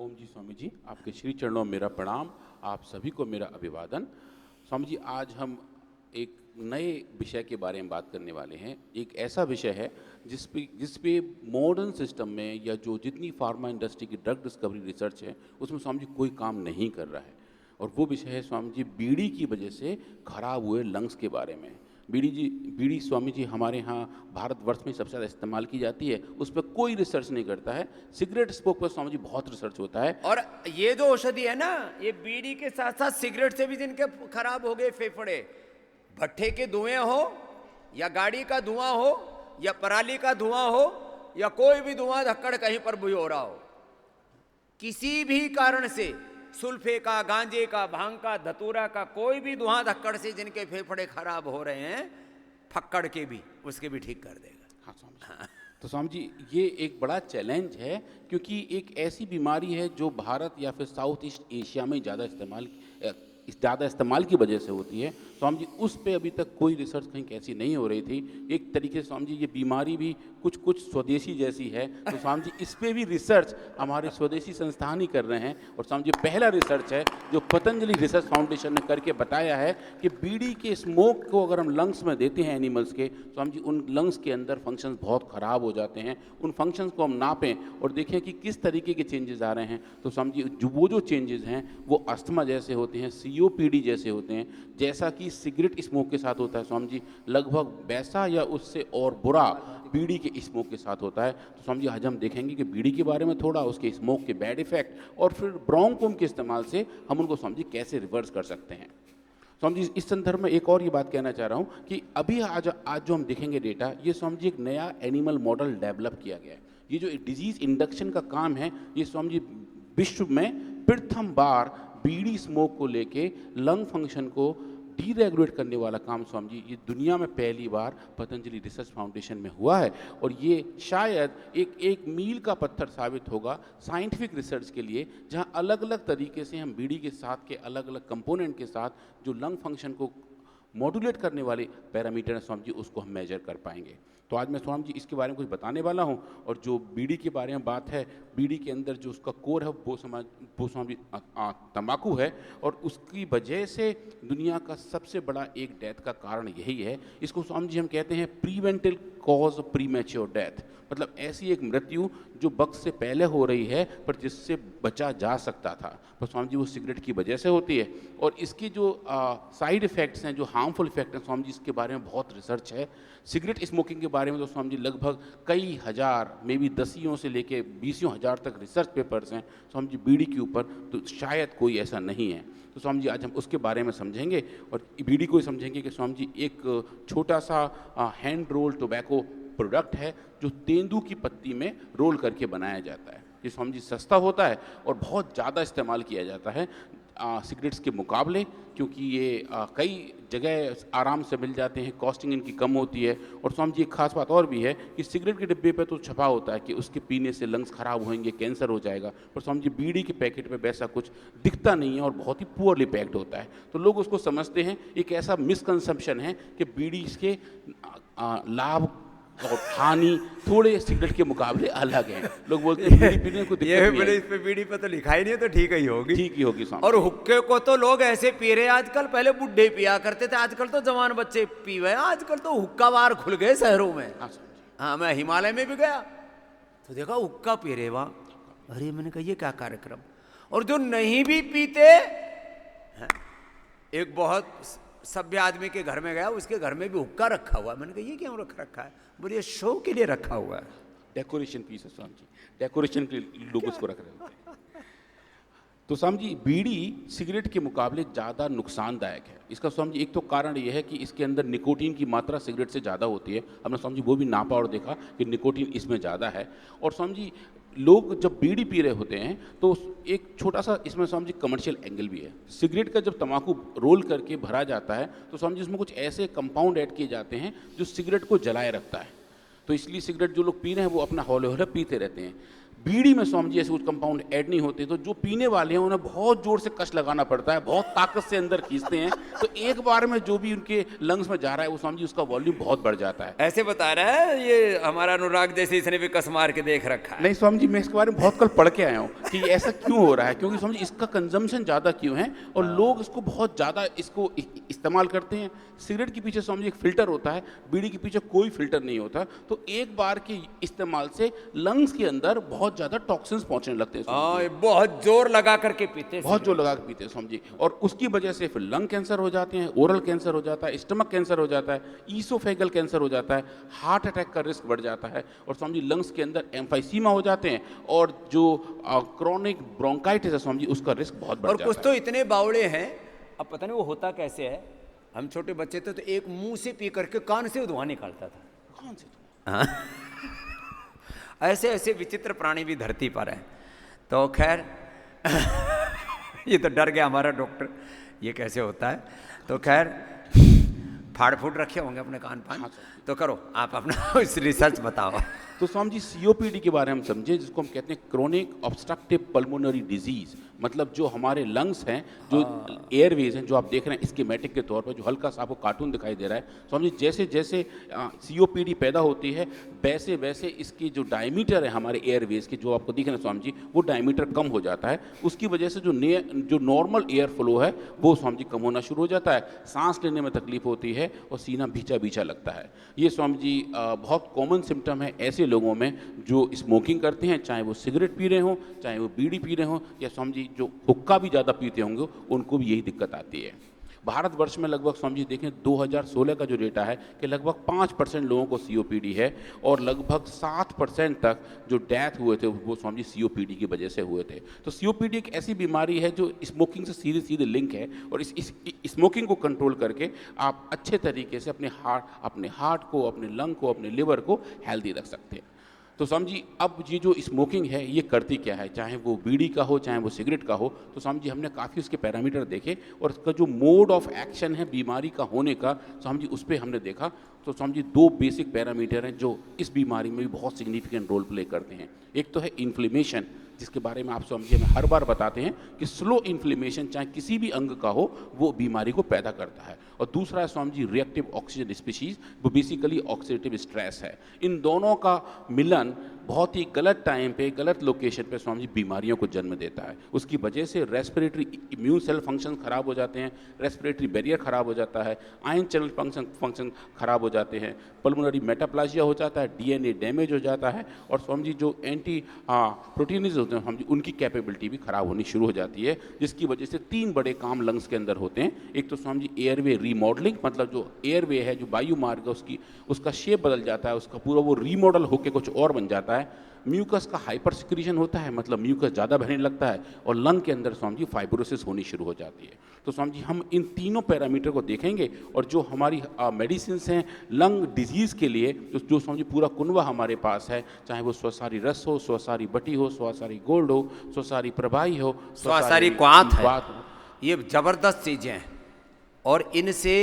ओम जी स्वामी जी, आपके श्री चरणों में मेरा प्रणाम, आप सभी को मेरा अभिवादन। स्वामी जी, आज हम एक नए विषय के बारे में बात करने वाले हैं। एक ऐसा विषय है जिस पे मॉडर्न सिस्टम में या जो जितनी फार्मा इंडस्ट्री की ड्रग डिस्कवरी रिसर्च है उसमें स्वामी जी कोई काम नहीं कर रहा है, और वो विषय है स्वामी जी बीड़ी की वजह से खराब हुए लंग्स के बारे में। बीड़ी स्वामी जी हमारे यहाँ भारतवर्ष में सबसे ज़्यादा इस्तेमाल की जाती है, उस पर कोई रिसर्च नहीं करता है। सिगरेट स्मोक पर स्वामी जी बहुत रिसर्च होता है। और ये जो औषधि है ना, ये बीड़ी के साथ साथ सिगरेट से भी जिनके खराब हो गए फेफड़े, भट्ठे के धुएं हो या गाड़ी का धुआं हो या पराली का धुआं हो या कोई भी धुआं धक्कड़ कहीं पर भी हो रहा हो, किसी भी कारण से सुल्फे का, गांजे का, भांग का, धतूरा का, कोई भी धुआं धक्कड़ से जिनके फेफड़े खराब हो रहे हैं, फक्कड़ के भी, उसके भी ठीक कर देगा। हाँ स्वामी जी। तो स्वामी जी ये एक बड़ा चैलेंज है, क्योंकि एक ऐसी बीमारी है जो भारत या फिर साउथ ईस्ट एशिया में ज़्यादा इस्तेमाल की वजह से होती है। स्वामी जी उस पे अभी तक कोई रिसर्च कहीं कैसी नहीं हो रही थी। एक तरीके से स्वामी जी ये बीमारी भी कुछ स्वदेशी जैसी है, तो स्वामी जी इस पे भी रिसर्च हमारे स्वदेशी संस्थान ही कर रहे हैं। और स्वामी जी पहला रिसर्च है जो पतंजलि रिसर्च फाउंडेशन ने करके बताया है कि बीड़ी के स्मोक को अगर हम लंग्स में देते हैं एनिमल्स के, स्वामी जी उन लंग्स के अंदर फंक्शंस बहुत ख़राब हो जाते हैं। उन फंक्शंस को हम नापें और देखें कि किस तरीके के चेंजेस आ रहे हैं, तो स्वामी जी जो चेंजेस हैं वो अस्थमा जैसे होते हैं, COPD जैसे होते हैं, जैसा कि सिगरेट स्मोक के साथ होता है स्वामी जी, लगभग वैसा या उससे और बुरा बीड़ी के स्मोक के साथ होता है। तो स्वामी जी आज हम देखेंगे कि बीड़ी के बारे में थोड़ा, उसके स्मोक के बैड इफेक्ट, और फिर ब्रोंकोम के इस्तेमाल से हम उनको स्वामी जी कैसे रिवर्स कर सकते हैं। स्वामी जी इस संदर्भ में एक और ये बात कहना चाह रहा हूँ कि अभी आज जो हम देखेंगे डेटा, ये स्वामी जी एक नया एनिमल मॉडल डेवलप किया गया है। ये जो डिजीज इंडक्शन का काम है, ये स्वामी जी विश्व में प्रथम बार बीड़ी स्मोक को लेके लंग फंक्शन को डीरेगुलेट करने वाला काम स्वामी जी ये दुनिया में पहली बार पतंजलि रिसर्च फाउंडेशन में हुआ है। और ये शायद एक मील का पत्थर साबित होगा साइंटिफिक रिसर्च के लिए, जहां अलग अलग तरीके से हम बीड़ी के साथ के अलग अलग कंपोनेंट के साथ जो लंग फंक्शन को मॉड्यूलेट करने वाले पैरामीटर हैं स्वामी जी, उसको हम मेजर कर पाएंगे। तो आज मैं स्वामी जी इसके बारे में कुछ बताने वाला हूं। और जो बीड़ी के बारे में बात है, बीड़ी के अंदर जो उसका कोर है वो स्वामी तंबाकू है, और उसकी वजह से दुनिया का सबसे बड़ा एक डेथ का कारण यही है। इसको स्वामी जी हम कहते हैं प्रिवेंटिव कॉज प्रीमैच्योर डेथ, मतलब ऐसी एक मृत्यु जो वक्त से पहले हो रही है पर जिससे बचा जा सकता था, पर स्वामी जी वो सिगरेट की वजह से होती है। और इसकी जो साइड इफ़ेक्ट्स हैं, जो हार्मफुल इफेक्ट हैं, स्वामी जी इसके बारे में बहुत रिसर्च है। सिगरेट स्मोकिंग के बारे में तो स्वामी जी लगभग कई हज़ार, मे बी दसियों से लेके 20 हज़ार तक रिसर्च पेपर्स हैं स्वामी जी बीड़ी के ऊपर, तो शायद कोई ऐसा नहीं है। तो स्वामी जी आज हम उसके बारे में समझेंगे और बीड़ी को ही समझेंगे कि स्वामी जी एक छोटा सा हैंड रोल टोबैको प्रोडक्ट है जो तेंदू की पत्ती में रोल करके बनाया जाता है। ये स्वामी जी सस्ता होता है और बहुत ज़्यादा इस्तेमाल किया जाता है सिगरेट्स के मुकाबले, क्योंकि ये कई जगह आराम से मिल जाते हैं, कॉस्टिंग इनकी कम होती है। और स्वामी जी एक खास बात और भी है कि सिगरेट के डिब्बे पे तो छपा होता है कि उसके पीने से लंग्स खराब होंगे, कैंसर हो जाएगा, पर स्वामी जी बीड़ी के पैकेट पे वैसा कुछ दिखता नहीं है और बहुत ही पुअरली पैक्ड होता है। तो लोग उसको समझते हैं, एक ऐसा मिसकंसेप्शन है कि बीड़ी के लाभ और हानि थोड़े सिगरेट के मुकाबले अलग हैं। लोग बोलते हैं बीड़ी पीने को दिक्कत नहीं है। इस पे बीड़ी पे तो लिखा ही नहीं है, तो ठीक ही होगी, ठीक ही होगी स्वामी। और हुक्के को तो लोग ऐसे पी रहे हैं आजकल, पहले बुढ़े पिया करते थे, आजकल तो जवान बच्चे पी रहे हैं। आजकल तो हुक्का बार खुल गए शहरों में। हाँ, मैं हिमालय में भी गया तो देखा हुक्का पी रहे वहां। अरे मैंने कहा ये क्या कार्यक्रम। और जो नहीं भी पीते, एक बहुत सभ्य आदमी के घर में गया, उसके घर में भी हुक्का रखा हुआ है। मैंने कहा ये क्यों रखा है? बोले ये शो के लिए रखा हुआ है, डेकोरेशन पीस है स्वामी जी, डेकोरेशन के लोग उसको रख रहे होते हैं। तो स्वामी जी बीड़ी सिगरेट के मुकाबले ज़्यादा नुकसानदायक है। इसका स्वामी जी एक तो कारण यह है कि इसके अंदर निकोटीन की मात्रा सिगरेट से ज़्यादा होती है। हमने स्वामी जी वो भी नापा और देखा कि निकोटीन इसमें ज़्यादा है। और स्वामी जी लोग जब बीड़ी पी रहे होते हैं तो एक छोटा सा इसमें स्वामी जी कमर्शियल एंगल भी है। सिगरेट का जब तंबाकू रोल करके भरा जाता है तो स्वामी जी उसमें कुछ ऐसे कंपाउंड ऐड किए जाते हैं जो सिगरेट को जलाए रखता है। तो इसलिए सिगरेट जो लोग पी रहे हैं वो अपना हौले हौले पीते रहते हैं। बीड़ी में स्वामी जी ऐसे कुछ कंपाउंड ऐड नहीं होते, तो जो पीने वाले हैं उन्हें बहुत जोर से कश लगाना पड़ता है, बहुत ताकत से अंदर खींचते हैं, तो एक बार में जो भी उनके लंग्स में जा रहा है वो स्वामी जी उसका वॉल्यूम बहुत बढ़ जाता है। ऐसे बता रहा है ये हमारा अनुराग, जैसे इसने भी कस मार के देख रखा है। नहीं स्वामी जी, मैं इसके बारे में बहुत कल पढ़ के आया हूँ कि ऐसा क्यों हो रहा है, क्योंकि स्वामी जी इसका कंजम्पशन ज़्यादा क्यों है और लोग इसको बहुत ज़्यादा इसको इस्तेमाल करते हैं। सिगरेट के पीछे स्वामी जी एक फिल्टर होता है, बीड़ी के पीछे कोई फिल्टर नहीं होता, तो एक बार के इस्तेमाल से लंग्स के अंदर बहुत ज़्यादा टॉक्सिन्स पहुंचने लगते हैं स्वामी जी। ये बहुत जोर लगा करके पीते हैं, बहुत जोर लगा के पीते हैं स्वामी जी, और उसकी वजह से फिर लंग कैंसर हो जाते हैं, ओरल कैंसर हो जाता है, स्टमक कैंसर हो जाता है, ईसोफेगल कैंसर हो जाता है, हार्ट अटैक का रिस्क बढ़ जाता है, और स्वामी जी लंग्स के अंदर एम्फाइसीमा हो जाते हैं, और जो क्रोनिक ब्रोंकाइटिस है स्वामी जी उसका रिस्क बहुत बढ़ और जाता कुछ है। तो इतने बावड़े हैं, अब पता नहीं वो होता कैसे है। हम छोटे बच्चे थे तो एक मुंह से पी करके कान से धुआं निकालता था। कौन से? हाँ। ऐसे ऐसे विचित्र प्राणी भी धरती पर हैं। तो खैर ये तो डर गया हमारा डॉक्टर, ये कैसे होता है। तो खैर फाड़ फूट रखे होंगे अपने कान पान। हाँ, तो करो आप अपना इस रिसर्च बताओ। तो स्वामी जी सीओपीडी के बारे में हम समझे, जिसको हम कहते हैं क्रोनिक ऑब्स्ट्रक्टिव पल्मोनरी डिजीज, मतलब जो हमारे लंग्स हैं, जो एयरवेज हैं, जो आप देख रहे हैं स्कीमेटिक के तौर पर, जो हल्का सा आपको कार्टून दिखाई दे रहा है स्वामी जी, जैसे जैसे सीओपीडी पैदा होती है वैसे वैसे इसकी जो डायमीटर है हमारे एयरवेज के, जो आपको दिख रहे हैं स्वामी जी, वो डायमीटर कम हो जाता है। उसकी वजह से जो नॉर्मल एयर फ्लो है वो स्वामी जी कम होना शुरू हो जाता है, सांस लेने में तकलीफ होती है और सीना भींचा भींचा लगता है। ये स्वामी जी बहुत कॉमन सिम्टम है ऐसे लोगों में जो स्मोकिंग करते हैं, चाहे वो सिगरेट पी रहे हों, चाहे वो बीड़ी पी रहे हों, या स्वामी जी जो हुक्का भी ज़्यादा पीते होंगे उनको भी यही दिक्कत आती है। भारतवर्ष में लगभग स्वामी जी देखें 2016 का जो डेटा है कि लगभग 5% लोगों को सीओपीडी है, और लगभग 7% तक जो डेथ हुए थे वो स्वामी जी सीओपीडी की वजह से हुए थे। तो सीओपीडी एक ऐसी बीमारी है जो स्मोकिंग से सीधे सीधे लिंक है, और इस स्मोकिंग को कंट्रोल करके आप अच्छे तरीके से अपने हार्ट को, अपने लंग को, अपने लिवर को हेल्दी रख सकते हैं। तो स्वामी जी अब ये जो स्मोकिंग है ये करती क्या है, चाहे वो बीड़ी का हो चाहे वो सिगरेट का हो, तो स्वामी जी हमने काफ़ी उसके पैरामीटर देखे, और इसका जो मोड ऑफ एक्शन है बीमारी का होने का स्वामी जी उस पर हमने देखा। तो स्वामी जी 2 बेसिक पैरामीटर हैं जो इस बीमारी में भी बहुत सिग्निफिकेंट रोल प्ले करते हैं। एक तो है इन्फ्लेमेशन, जिसके बारे में आप स्वामी जी हमें हर बार बताते हैं कि स्लो इन्फ्लेमेशन चाहे किसी भी अंग का हो वो बीमारी को पैदा करता है, और दूसरा है Swami ji reactive oxygen species, वो बेसिकली ऑक्सीडेटिव स्ट्रेस है। इन दोनों का मिलन बहुत ही गलत टाइम पे, गलत लोकेशन पे स्वामी जी बीमारियों को जन्म देता है। उसकी वजह से रेस्पिरेटरी इम्यून सेल फंक्शन खराब हो जाते हैं, रेस्पिरेटरी बैरियर खराब हो जाता है, आयन चैनल फंक्शन खराब हो जाते हैं, पल्मोनरी मेटाप्लाजिया हो जाता है, डीएनए डैमेज हो जाता है, और स्वामी जी जो एंटी प्रोटीनेज होते हैं स्वामी जी उनकी कैपेबिलिटी भी खराब होनी शुरू हो जाती है, जिसकी वजह से 3 बड़े काम लंग्स के अंदर होते हैं। एक तो स्वामी जी एयरवे रीमॉडलिंग, मतलब जो एयरवे है, जो वायु मार्ग है, उसका शेप बदल जाता है, उसका पूरा वो रीमॉडल होकर कुछ और बन जाता है। म्यूकस का हाइपर सिक्रीशन होता है, मतलब म्यूकस ज़्यादा बहने लगता है, और लंग के अंदर स्वामी जी फाइब्रोसिस होनी शुरू हो जाती है। तो स्वामी जी हम इन तीनों पैरामीटर को देखेंगे, और जो हमारी मेडिसिन हैं लंग डिजीज़ के लिए, जो स्वामी जी पूरा कुनवा हमारे पास है, चाहे वो स्वसारी रस हो, स्वसारी बटी हो, स्वसारी गोल्ड हो, स्वसारी प्रभाई हो, स्वसारी क्वाथ है, ये ज़बरदस्त चीज़ें हैं, और इनसे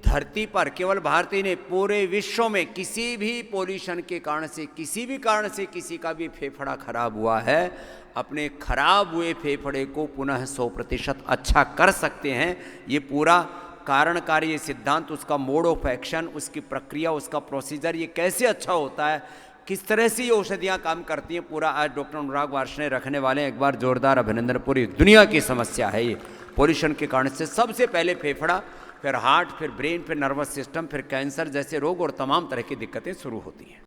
धरती पर केवल भारत ही नहीं पूरे विश्व में किसी भी पोल्यूशन के कारण से, किसी भी कारण से किसी का भी फेफड़ा खराब हुआ है, अपने खराब हुए फेफड़े को पुनः 100% अच्छा कर सकते हैं। ये पूरा कारण कार्य सिद्धांत, उसका मोड ऑफ एक्शन, उसकी प्रक्रिया, उसका प्रोसीजर, ये कैसे अच्छा होता है, किस तरह से ये औषधियाँ काम करती हैं, पूरा आज डॉक्टर अनुराग वार्ष्णेय रखने वाले हैं। एक बार जोरदार अभिनंदन। पूरी दुनिया की समस्या है ये पोल्यूशन के कारण से, सबसे पहले फेफड़ा, फिर हार्ट, फिर ब्रेन, फिर नर्वस सिस्टम, फिर कैंसर जैसे रोग और तमाम तरह की दिक्कतें शुरू होती हैं।